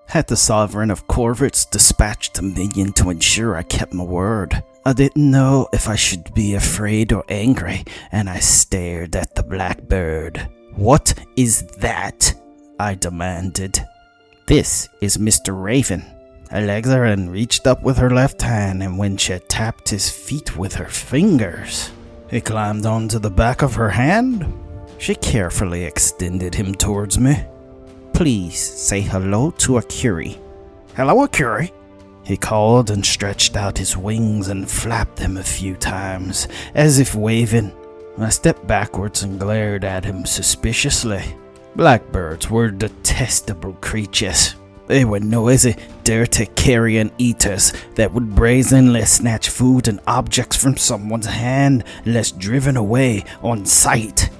Had the Sovereign of Corvids dispatched a minion to ensure I kept my word. I didn't know if I should be afraid or angry, and I stared at the blackbird. "What is that?" I demanded. "This is Mr. Raven." Alexarin reached up with her left hand, and when she tapped his feet with her fingers, he climbed onto the back of her hand. She carefully extended him towards me. "Please say hello to Akureyri." "Hello, Akureyri," he called and stretched out his wings and flapped them a few times, as if waving. I stepped backwards and glared at him suspiciously. Blackbirds were detestable creatures. They were noisy, dirty carrion eaters that would brazenly snatch food and objects from someone's hand unless driven away on sight,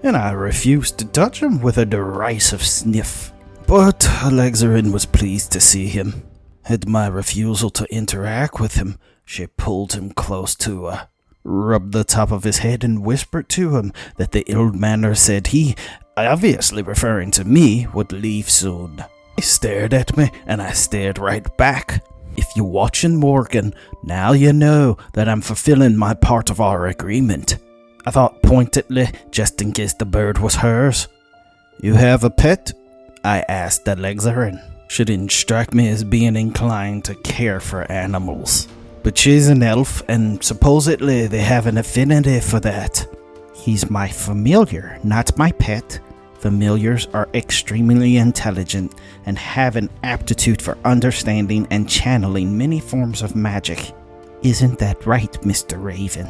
and I refused to touch him with a derisive sniff. But Alexarin was pleased to see him. At my refusal to interact with him, she pulled him close to her, rubbed the top of his head, and whispered to him that the ill-manner said he, obviously referring to me, would leave soon. He stared at me, and I stared right back. "If you're watching, Morgan, now you know that I'm fulfilling my part of our agreement," I thought pointedly, just in case the bird was hers. "You have a pet?" I asked Alexarin. She didn't strike me as being inclined to care for animals. But she's an elf, and supposedly they have an affinity for that. "He's my familiar, not my pet. Familiars are extremely intelligent and have an aptitude for understanding and channeling many forms of magic. Isn't that right, Mr. Raven?"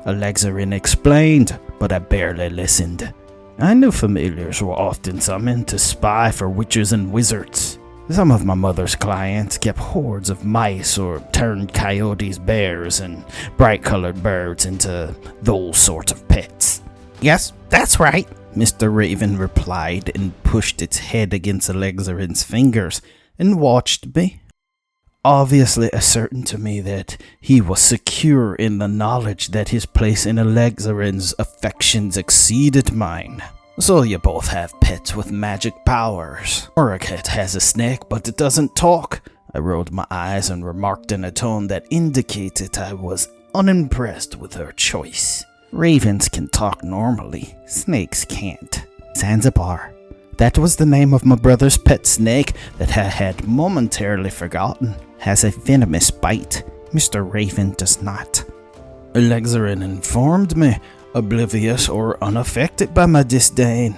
Alexarin explained, but I barely listened. I knew familiars were often summoned to spy for witches and wizards. Some of my mother's clients kept hordes of mice or turned coyotes, bears, and bright-colored birds into those sorts of pets. "Yes, that's right," Mr. Raven replied and pushed its head against Alexarin's fingers and watched me, obviously ascertain to me that he was secure in the knowledge that his place in Alexarin's affections exceeded mine. "So you both have pets with magic powers. Oraket has a snake, but it doesn't talk." I rolled my eyes and remarked in a tone that indicated I was unimpressed with her choice. "Ravens can talk normally, snakes can't." Zanzibar. That was the name of my brother's pet snake that I had momentarily forgotten. Has a venomous bite. Mr. Raven does not. Alexarin informed me, oblivious or unaffected by my disdain.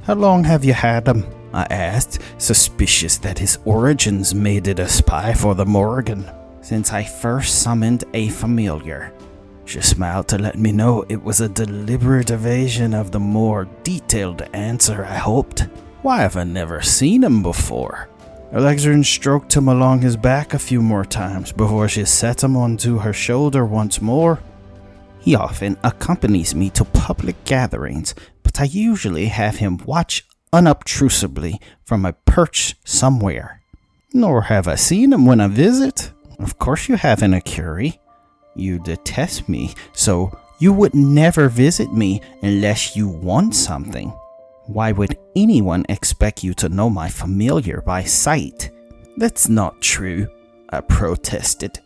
"How long have you had him?" I asked, suspicious that his origins made it a spy for the Morgan. "Since I first summoned a familiar." She smiled to let me know it was a deliberate evasion of the more detailed answer I hoped. "Why have I never seen him before?" Alexarin stroked him along his back a few more times before she set him onto her shoulder once more. "He often accompanies me to public gatherings, but I usually have him watch unobtrusively from a perch somewhere." "Nor have I seen him when I visit." "Of course you haven't, Akureyri. You detest me, so you would never visit me unless you want something. Why would anyone expect you to know my familiar by sight?" "That's not true," I protested.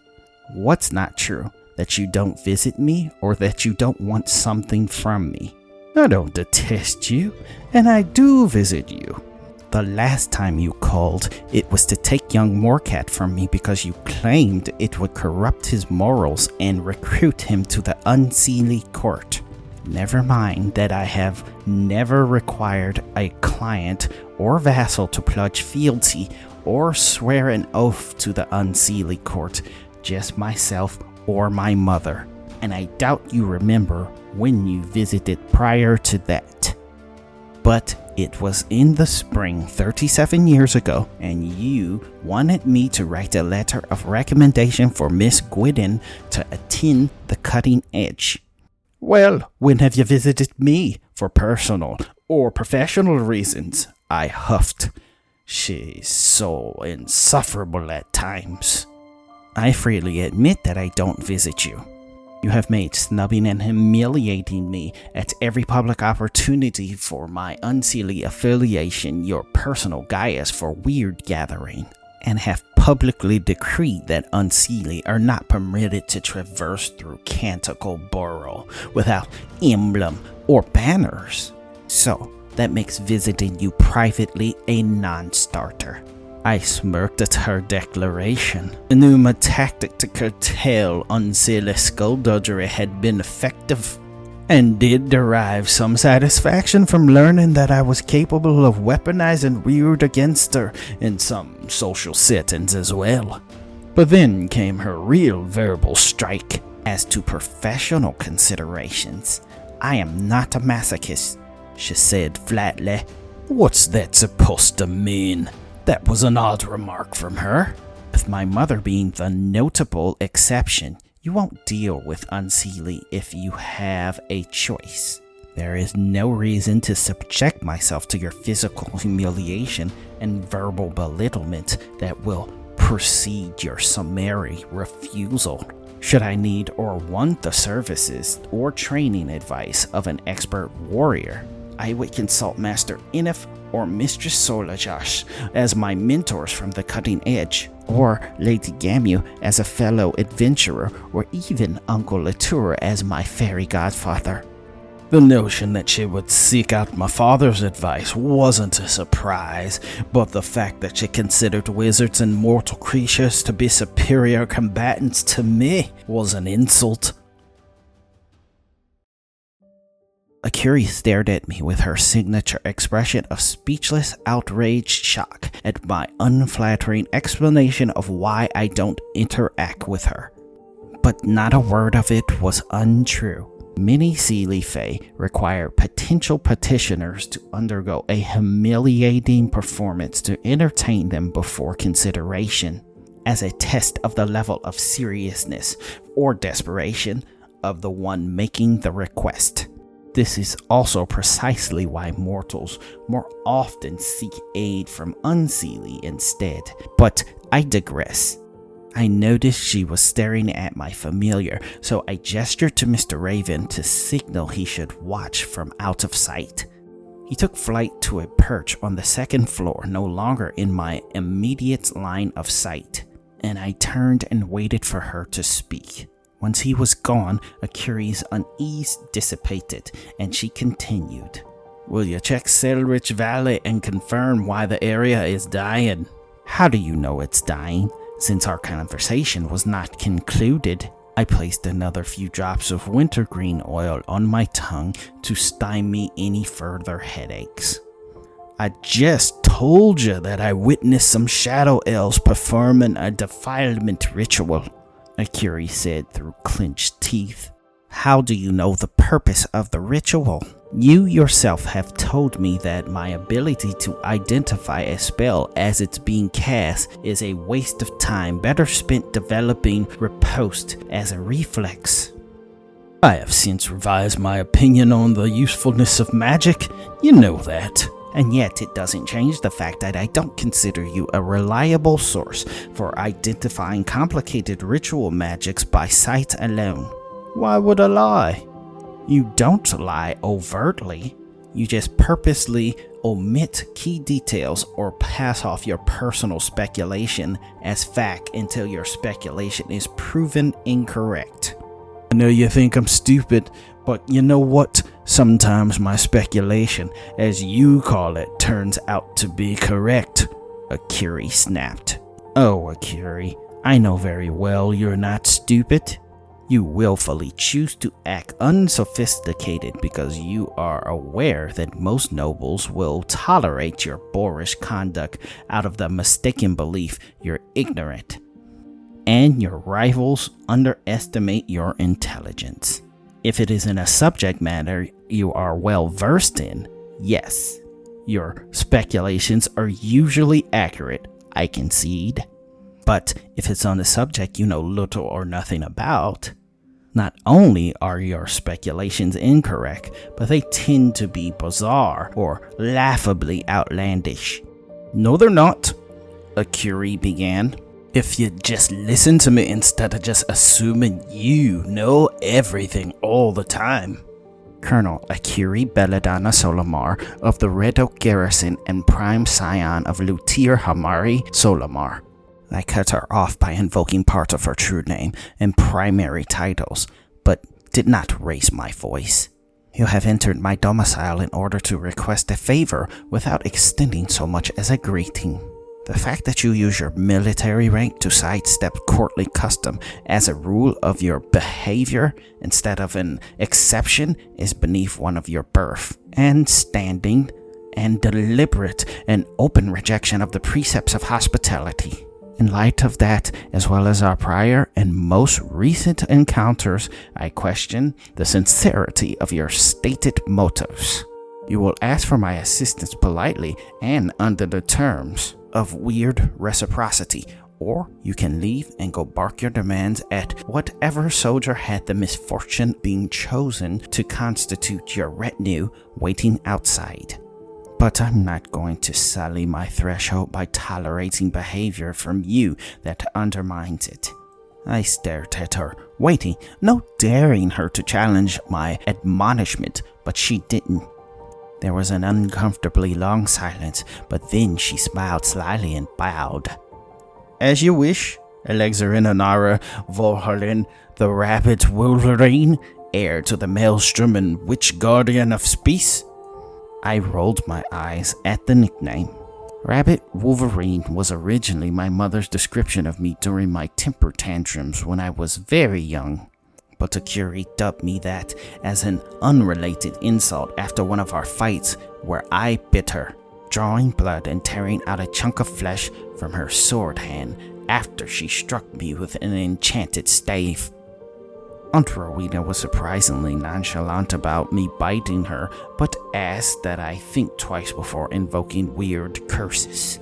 "What's not true? That you don't visit me, or that you don't want something from me?" "I don't detest you, and I do visit you. The last time you called, it was to take young Morcat from me because you claimed it would corrupt his morals and recruit him to the unseelie court. Never mind that I have never required a client or vassal to pledge fealty or swear an oath to the unseelie court, just myself or my mother, and I doubt you remember when you visited prior to that. But it was in the spring 37 years ago, and you wanted me to write a letter of recommendation for Miss Gwydden to attend the cutting edge." "Well, when have you visited me for personal or professional reasons?" I huffed. She's so insufferable at times. "I freely admit that I don't visit you." You have made snubbing and humiliating me at every public opportunity for my unseelie affiliation your personal guise for weird gathering, and have publicly decreed that unseelie are not permitted to traverse through Canticle Borough without emblem or banners. So that makes visiting you privately a non-starter. I smirked at her declaration. I knew my tactic to curtail unseelie skullduggery had been effective, and did derive some satisfaction from learning that I was capable of weaponizing weird against her in some social settings as well. But then came her real verbal strike. As to professional considerations, I am not a masochist, she said flatly. What's that supposed to mean? That was an odd remark from her. With my mother being the notable exception, you won't deal with unseelie if you have a choice. There is no reason to subject myself to your physical humiliation and verbal belittlement that will precede your summary refusal. Should I need or want the services or training advice of an expert warrior, I would consult Master Inif or Mistress Solajosh as my mentors from the cutting edge, or Lady Gamu as a fellow adventurer, or even Uncle Latour as my fairy godfather. The notion that she would seek out my father's advice wasn't a surprise, but the fact that she considered wizards and mortal creatures to be superior combatants to me was an insult. Akureyri stared at me with her signature expression of speechless, outraged shock at my unflattering explanation of why I don't interact with her. But not a word of it was untrue. Many Seelie Fae require potential petitioners to undergo a humiliating performance to entertain them before consideration, as a test of the level of seriousness or desperation of the one making the request. This is also precisely why mortals more often seek aid from unseelie instead. But I digress. I noticed she was staring at my familiar, so I gestured to Mr. Raven to signal he should watch from out of sight. He took flight to a perch on the second floor, no longer in my immediate line of sight, and I turned and waited for her to speak. Once he was gone, Akureyri's unease dissipated, and she continued. Will you check Selrich Valley and confirm why the area is dying? How do you know it's dying? Since our conversation was not concluded, I placed another few drops of wintergreen oil on my tongue to stymie any further headaches. I just told you that I witnessed some shadow elves performing a defilement ritual, Akureyri said through clenched teeth. How do you know the purpose of the ritual? You yourself have told me that my ability to identify a spell as it's being cast is a waste of time better spent developing riposte as a reflex. I have since revised my opinion on the usefulness of magic, you know that. And yet it doesn't change the fact that I don't consider you a reliable source for identifying complicated ritual magics by sight alone. Why would I lie? You don't lie overtly. You just purposely omit key details or pass off your personal speculation as fact until your speculation is proven incorrect. I know you think I'm stupid, but you know what? Sometimes my speculation, as you call it, turns out to be correct, Akureyri snapped. Oh, Akureyri, I know very well you're not stupid. You willfully choose to act unsophisticated because you are aware that most nobles will tolerate your boorish conduct out of the mistaken belief you're ignorant, and your rivals underestimate your intelligence. If it is in a subject matter you are well versed in, yes, your speculations are usually accurate, I concede. But if it's on a subject you know little or nothing about, not only are your speculations incorrect, but they tend to be bizarre or laughably outlandish. No, they're not, Akureyri began. If you'd just listen to me instead of just assuming you know everything all the time. Colonel Akureyri Belladonna Solomar of the Red Oak Garrison and prime scion of Lutier Hamari Solomar. I cut her off by invoking part of her true name and primary titles, but did not raise my voice. You have entered my domicile in order to request a favor without extending so much as a greeting. The fact that you use your military rank to sidestep courtly custom as a rule of your behavior instead of an exception is beneath one of your birth and standing and deliberate and open rejection of the precepts of hospitality. In light of that, as well as our prior and most recent encounters, I question the sincerity of your stated motives. You will ask for my assistance politely and under the terms of weird reciprocity, or you can leave and go bark your demands at whatever soldier had the misfortune being chosen to constitute your retinue waiting outside. But I'm not going to sully my threshold by tolerating behavior from you that undermines it. I stared at her, waiting, no daring her to challenge my admonishment, but she didn't. There was an uncomfortably long silence, but then she smiled slyly and bowed. As you wish, Alexarinanara Volharlin, the Rabbit Wolverine, heir to the Maelstrom and Witch Guardian of Space. I rolled my eyes at the nickname. Rabbit Wolverine was originally my mother's description of me during my temper tantrums when I was very young. But Akureyri dubbed me that as an unrelated insult after one of our fights where I bit her, drawing blood and tearing out a chunk of flesh from her sword hand after she struck me with an enchanted stave. Aunt Rowena was surprisingly nonchalant about me biting her, but asked that I think twice before invoking weird curses.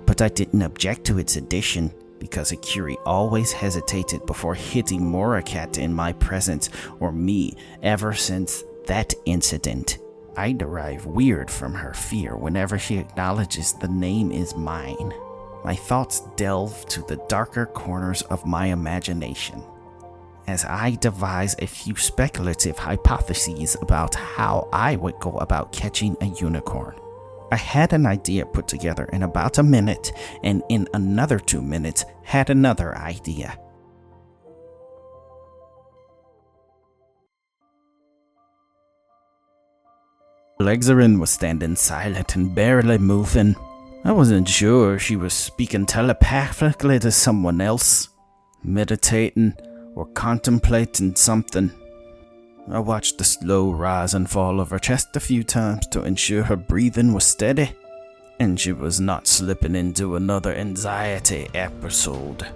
But I didn't object to its addition, because Akureyri always hesitated before hitting Moracat in my presence or me ever since that incident. I derive weird from her fear whenever she acknowledges the name is mine. My thoughts delve to the darker corners of my imagination as I devise a few speculative hypotheses about how I would go about catching a unicorn. I had an idea put together in about a minute, and in another 2 minutes had another idea. Alexarin was standing silent and barely moving. I wasn't sure she was speaking telepathically to someone else, meditating or contemplating something. I watched the slow rise and fall of her chest a few times to ensure her breathing was steady, and she was not slipping into another anxiety episode.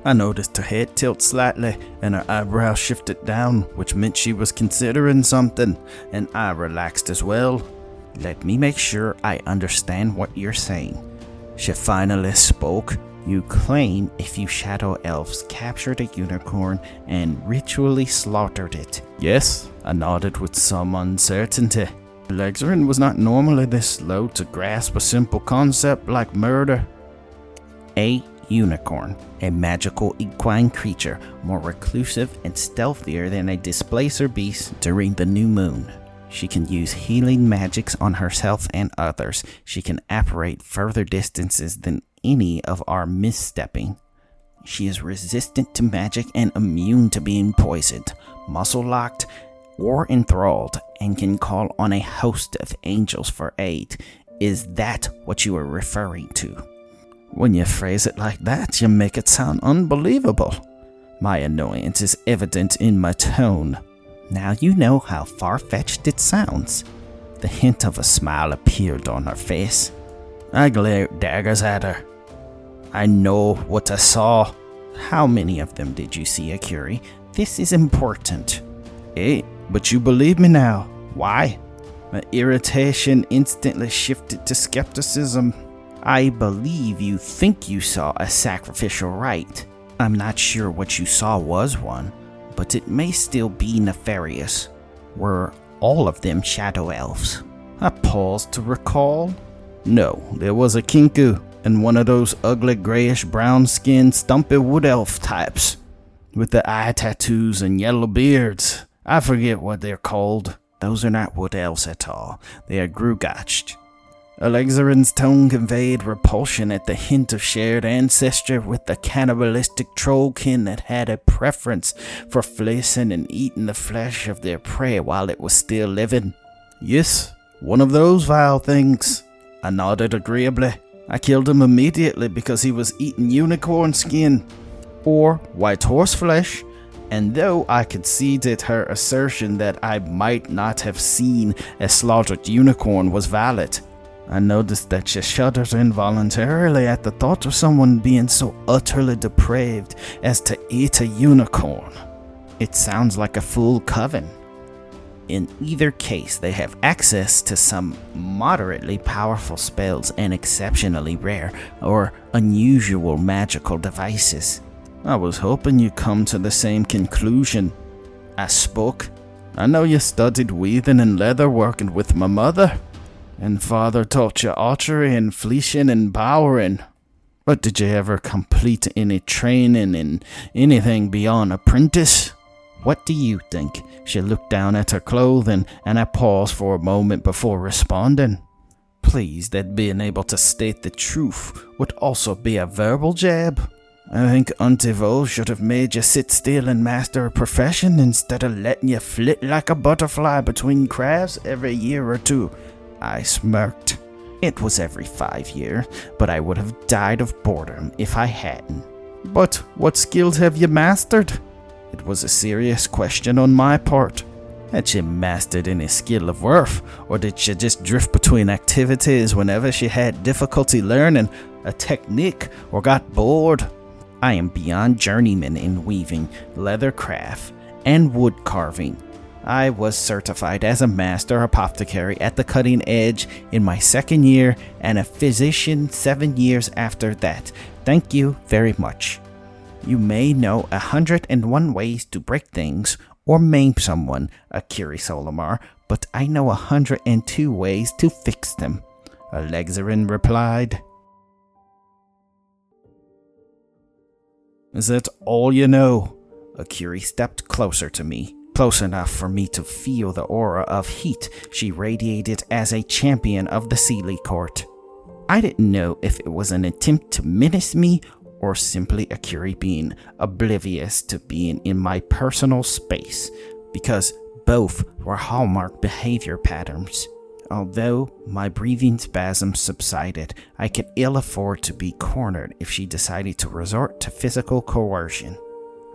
I noticed her head tilt slightly and her eyebrows shifted down, which meant she was considering something, and I relaxed as well. Let me make sure I understand what you're saying. She finally spoke. You claim a few shadow elves captured a unicorn and ritually slaughtered it. Yes, I nodded with some uncertainty. Alexarin was not normally this slow to grasp a simple concept like murder. A unicorn, a magical equine creature, more reclusive and stealthier than a displacer beast during the new moon. She can use healing magics on herself and others. She can apparate further distances than any of our misstepping. She is resistant to magic and immune to being poisoned, muscle-locked, or enthralled, and can call on a host of angels for aid. Is that what you are referring to? When you phrase it like that, you make it sound unbelievable. My annoyance is evident in my tone. Now you know how far-fetched it sounds. The hint of a smile appeared on her face. I glared daggers at her. I know what I saw. How many of them did you see, Akureyri? This is important. Hey, but you believe me now. Why? My irritation instantly shifted to skepticism. I believe you think you saw a sacrificial rite. I'm not sure what you saw was one, but it may still be nefarious. Were all of them shadow elves? I paused to recall. No, there was a kinku, and one of those ugly grayish-brown skinned stumpy wood elf types with the eye tattoos and yellow beards. I forget what they're called. Those are not wood elves at all. They are Grugacht. Alexarin's tone conveyed repulsion at the hint of shared ancestry with the cannibalistic trollkin that had a preference for fleecing and eating the flesh of their prey while it was still living. Yes, one of those vile things. I nodded agreeably. I killed him immediately because he was eating unicorn skin, or white horse flesh, and though I conceded her assertion that I might not have seen a slaughtered unicorn was valid, I noticed that she shuddered involuntarily at the thought of someone being so utterly depraved as to eat a unicorn. It sounds like a full coven. In either case, they have access to some moderately powerful spells and exceptionally rare or unusual magical devices. I was hoping you'd come to the same conclusion. I spoke. I know you studied weaving and leatherworking with my mother, and father taught you archery and fleecing and bowering. But did you ever complete any training in anything beyond apprentice? What do you think? She looked down at her clothing, and I paused for a moment before responding. Pleased that being able to state the truth would also be a verbal jab. I think Auntie Vo should have made you sit still and master a profession instead of letting you flit like a butterfly between crafts every year or two. I smirked. It was every 5 years, but I would have died of boredom if I hadn't. But what skills have you mastered? It was a serious question on my part. Had she mastered any skill of worth, or did she just drift between activities whenever she had difficulty learning a technique or got bored? I am beyond journeyman in weaving, leather craft, and wood carving. I was certified as a master apothecary at the cutting edge in my 2nd year and a physician 7 years after that. Thank you very much. You may know 101 ways to break things or maim someone, Akureyri Solomar, but I know 102 ways to fix them, Alexarin replied. Is that all you know? Akureyri stepped closer to me. Close enough for me to feel the aura of heat she radiated as a champion of the Sealy court. I didn't know if it was an attempt to menace me or simply Akureyri being oblivious to being in my personal space, because both were hallmark behavior patterns. Although my breathing spasms subsided, I could ill afford to be cornered if she decided to resort to physical coercion.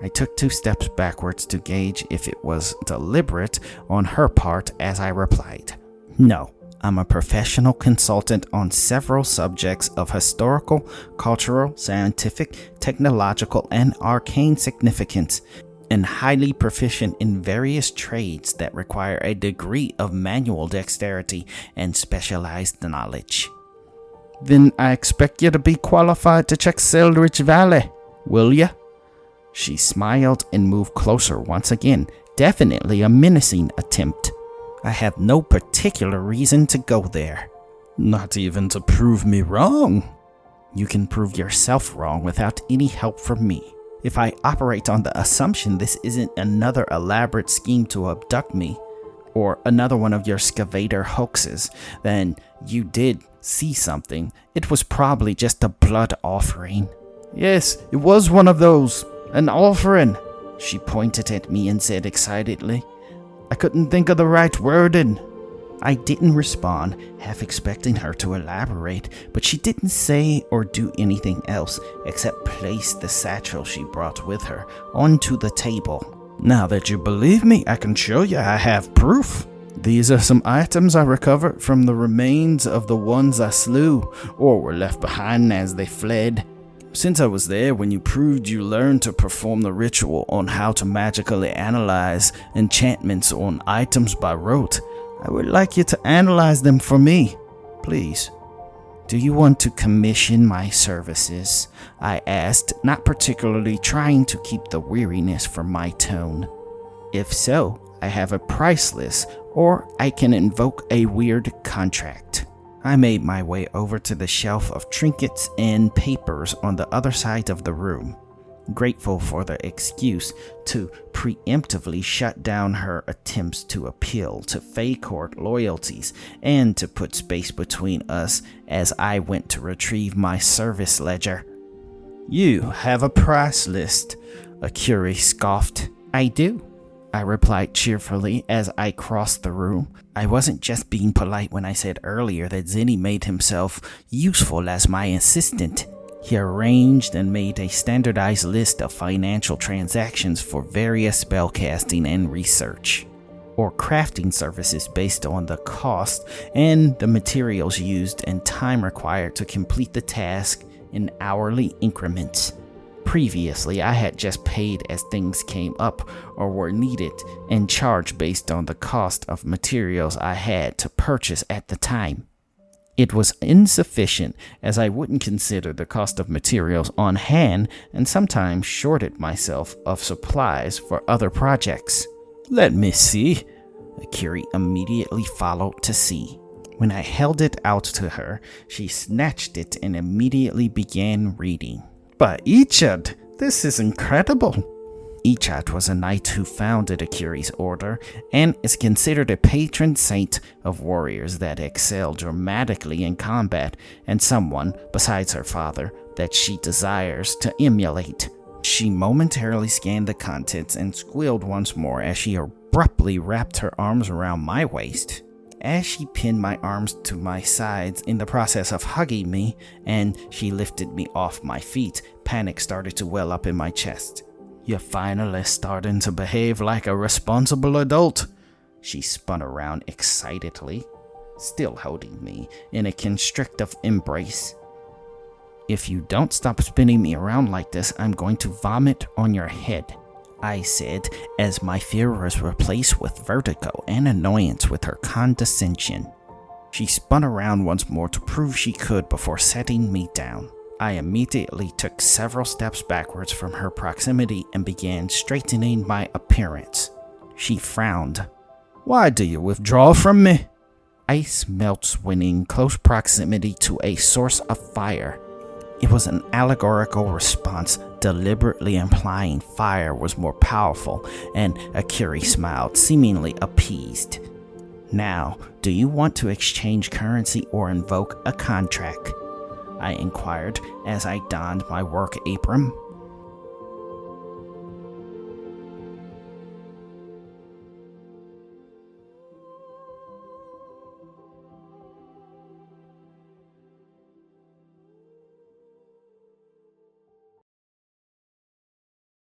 I took 2 steps backwards to gauge if it was deliberate on her part as I replied, No, I'm a professional consultant on several subjects of historical, cultural, scientific, technological, and arcane significance, and highly proficient in various trades that require a degree of manual dexterity and specialized knowledge. Then I expect you to be qualified to check Seldritch Valley, will ya? She smiled and moved closer once again, definitely a menacing attempt. I have no particular reason to go there. Not even to prove me wrong. You can prove yourself wrong without any help from me. If I operate on the assumption this isn't another elaborate scheme to abduct me, or another one of your excavator hoaxes, then you did see something. It was probably just a blood offering. Yes, it was one of those. An offering. She pointed at me and said excitedly, I couldn't think of the right wording. I didn't respond, half expecting her to elaborate, but she didn't say or do anything else except place the satchel she brought with her onto the table. Now that you believe me, I can show you I have proof. These are some items I recovered from the remains of the ones I slew, or were left behind as they fled. Since I was there when you proved you learned to perform the ritual on how to magically analyze enchantments on items by rote, I would like you to analyze them for me, please. Do you want to commission my services? I asked, not particularly trying to keep the weariness from my tone. If so, I have a price list, or I can invoke a weird contract. I made my way over to the shelf of trinkets and papers on the other side of the room, grateful for the excuse to preemptively shut down her attempts to appeal to Fae Court loyalties and to put space between us as I went to retrieve my service ledger. "You have a price list," Akureyri scoffed. "I do," I replied cheerfully as I crossed the room. I wasn't just being polite when I said earlier that Zinni made himself useful as my assistant. He arranged and made a standardized list of financial transactions for various spellcasting and research, or crafting services based on the cost and the materials used and time required to complete the task in hourly increments. Previously, I had just paid as things came up or were needed and charged based on the cost of materials I had to purchase at the time. It was insufficient, as I wouldn't consider the cost of materials on hand and sometimes shorted myself of supplies for other projects. "Let me see." Akureyri immediately followed to see. When I held it out to her, she snatched it and immediately began reading. "But Ichad, this is incredible." Ichad was a knight who founded Akureyri's order and is considered a patron saint of warriors that excel dramatically in combat and someone, besides her father, that she desires to emulate. She momentarily scanned the contents and squealed once more as she abruptly wrapped her arms around my waist. As she pinned my arms to my sides in the process of hugging me and she lifted me off my feet, panic started to well up in my chest. "You're finally starting to behave like a responsible adult." She spun around excitedly, still holding me in a constrictive embrace. "If you don't stop spinning me around like this, I'm going to vomit on your head," I said, as my fear was replaced with vertigo and annoyance with her condescension. She spun around once more to prove she could before setting me down. I immediately took several steps backwards from her proximity and began straightening my appearance. She frowned. "Why do you withdraw from me?" Ice melts when in close proximity to a source of fire. It was an allegorical response, deliberately implying fire was more powerful, and Akureyri smiled, seemingly appeased. "Now, do you want to exchange currency or invoke a contract?" I inquired as I donned my work apron.